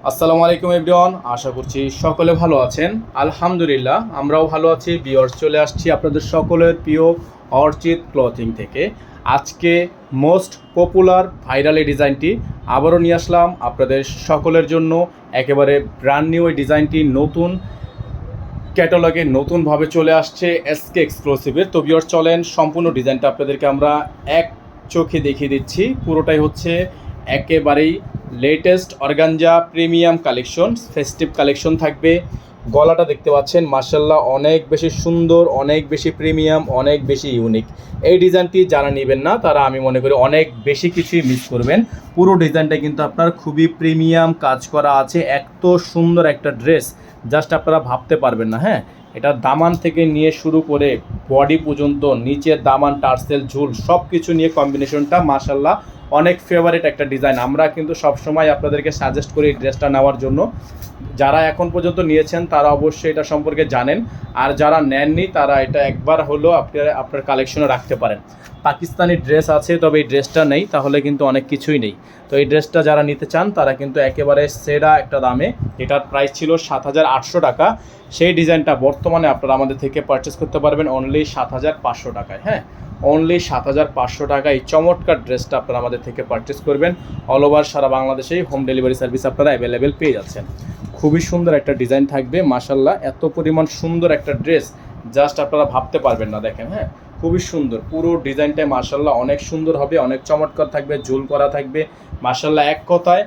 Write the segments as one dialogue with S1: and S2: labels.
S1: আসসালামু আলাইকুম এভরিওয়ান, আশা করছি সকলে ভালো আছেন। আলহামদুলিল্লাহ আমরাও ভালো আছি। ভিউয়ার্স, চলে আসছি আপনাদের সকলের প্রিয় অর্চিড ক্লথিং থেকে। আজকে মোস্ট পপুলার ভাইরাল এই ডিজাইনটি আবারও নিয়ে আসলাম আপনাদের সকলের জন্য। একেবারে ব্র্যান্ড নিউ এই ডিজাইনটি নতুন ক্যাটালগে নতুনভাবে চলে আসছে এসকে এক্সক্লুসিভের। তো ভিউয়ার্স, চলেন সম্পূর্ণ ডিজাইনটা আপনাদেরকে আমরা এক চোখে দেখিয়ে দিচ্ছি। পুরোটাই হচ্ছে একেবারেই latest organza premium collection, festive collection থাকবে। গলাটা দেখতে পাচ্ছেন, মাশাল্লাহ অনেক বেশি সুন্দর, অনেক বেশি প্রিমিয়াম, অনেক বেশি ইউনিক। এই ডিজাইনটি যারা নেবেন না তারা আমি মনে করি অনেক বেশি কিছুই মিস করবেন। পুরো ডিজাইনটা কিন্তু আপনার খুবই প্রিমিয়াম কাজ করা আছে। এত সুন্দর একটা ড্রেস জাস্ট আপনারা ভাবতে পারবেন না। হ্যাঁ, এটা দামান থেকে নিয়ে শুরু করে বডি পর্যন্ত, নিচের দামান, টার্সেল, ঝুল সব কিছু নিয়ে কম্বিনেশনটা মাশাল্লাহ অনেক ফেভারিট একটা ডিজাইন। আমরা কিন্তু সবসময় আপনাদেরকে সাজেস্ট করি ড্রেসটা নেওয়ার জন্য। যারা এখন পর্যন্ত নিয়েছেন তারা অবশ্যই এটা সম্পর্কে জানেন, আর যারা নেননি তারা এটা একবার হলেও আপনার কালেকশনে রাখতে পারেন। পাকিস্তানি ড্রেস আছে, তবে এই ড্রেসটা নেই, তাহলে কিন্তু অনেক কিছুই নেই। তো এই ড্রেসটা যারা নিতে চান তারা কিন্তু একেবারে সেরা একটা দামে, এটার প্রাইস ছিল 7,800 টাকা, সেই ডিজাইনটা বর্তমানে আপনারা আমাদের থেকে পারচেস করতে পারবেন অনলি 7,500 টাকায়। হ্যাঁ, অনলি 7,500 টাকায় এই চমৎকার ড্রেসটা আপনারা আমাদের থেকে পারচেস করবেন। অল ওভার সারা বাংলাদেশেই হোম ডেলিভারি সার্ভিস আপনারা অ্যাভেলেবেল পেয়ে যাচ্ছেন। খুবই সুন্দর একটা ডিজাইন থাকবে মাশাল্লাহ, এত পরিমাণ সুন্দর একটা ড্রেস জাস্ট আপনারা ভাবতে পারবেন না। দেখেন, হ্যাঁ খুবই সুন্দর পুরো ডিজাইনটাই মাশাল্লাহ অনেক সুন্দর হবে, অনেক চমৎকার থাকবে, ঝুল করা থাকবে মাশাল্লাহ। এক কথায়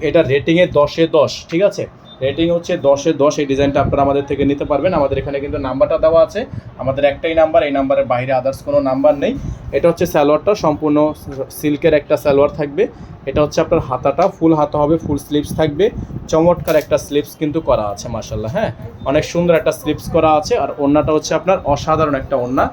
S1: এটা রেটিংয়ে 10-এ 10, ঠিক আছে? রেটিং হচ্ছে 10-এ 10। এই ডিজাইনটা আপনারা আমাদের থেকে নিতে পারবেন। আমাদের এখানে কিন্তু নাম্বারটা দেওয়া আছে, আমাদের একটাই নাম্বার, এই নাম্বারের বাইরে আদার্স কোনো নাম্বার নেই। এটা হচ্ছে সালোয়ারটা, সম্পূর্ণ সিল্কের একটা সালোয়ার থাকবে। এটা হচ্ছে আপনার হাতাটা, ফুল হাতা হবে, ফুল স্লিভস থাকবে। চমৎকার একটা স্লিভস কিন্তু করা আছে মাশাল্লাহ। হ্যাঁ, অনেক সুন্দর একটা স্লিভস করা আছে। আর ওড়নাটা হচ্ছে আপনার অসাধারণ একটা ওড়না,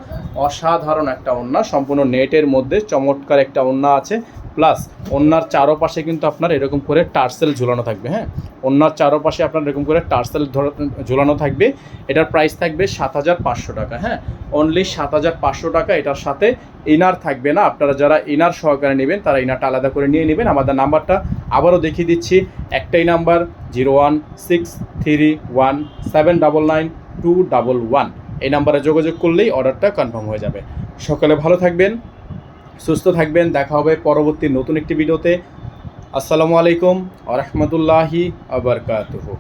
S1: অসাধারণ একটা ওড়না, সম্পূর্ণ নেটের মধ্যে চমৎকার একটা ওড়না আছে। প্লাস ওড়নার চারোপাশে কিন্তু আপনার এরকম করে টার্সেল ঝুলানো থাকবে। হ্যাঁ, ওড়নার চারোপাশে আপনার এরকম করে টার্সেল ঝুলানো থাকবে। এটার প্রাইস থাকবে 7,500 টাকা। হ্যাঁ, অনলি 7,500 টাকা। এটার সাথে ইনার থাকবে না, আপনারা যারা ইনার সহকারে নেবেন তারা ইনারটা আলাদা করে নিয়ে নেবেন। আমাদের নাম্বারটা আবারও দেখিয়ে দিচ্ছি, একটাই নাম্বার 016331799211। এই নাম্বারে যোগাযোগ করলেই অর্ডারটা কনফার্ম হয়ে যাবে। সকালে ভালো থাকবেন, সুস্থ থাকবেন, দেখা হবে পরবর্তী নতুন একটি ভিডিওতে। আসসালামু আলাইকুম ওয়া রাহমাতুল্লাহি ওয়া বারাকাতুহু।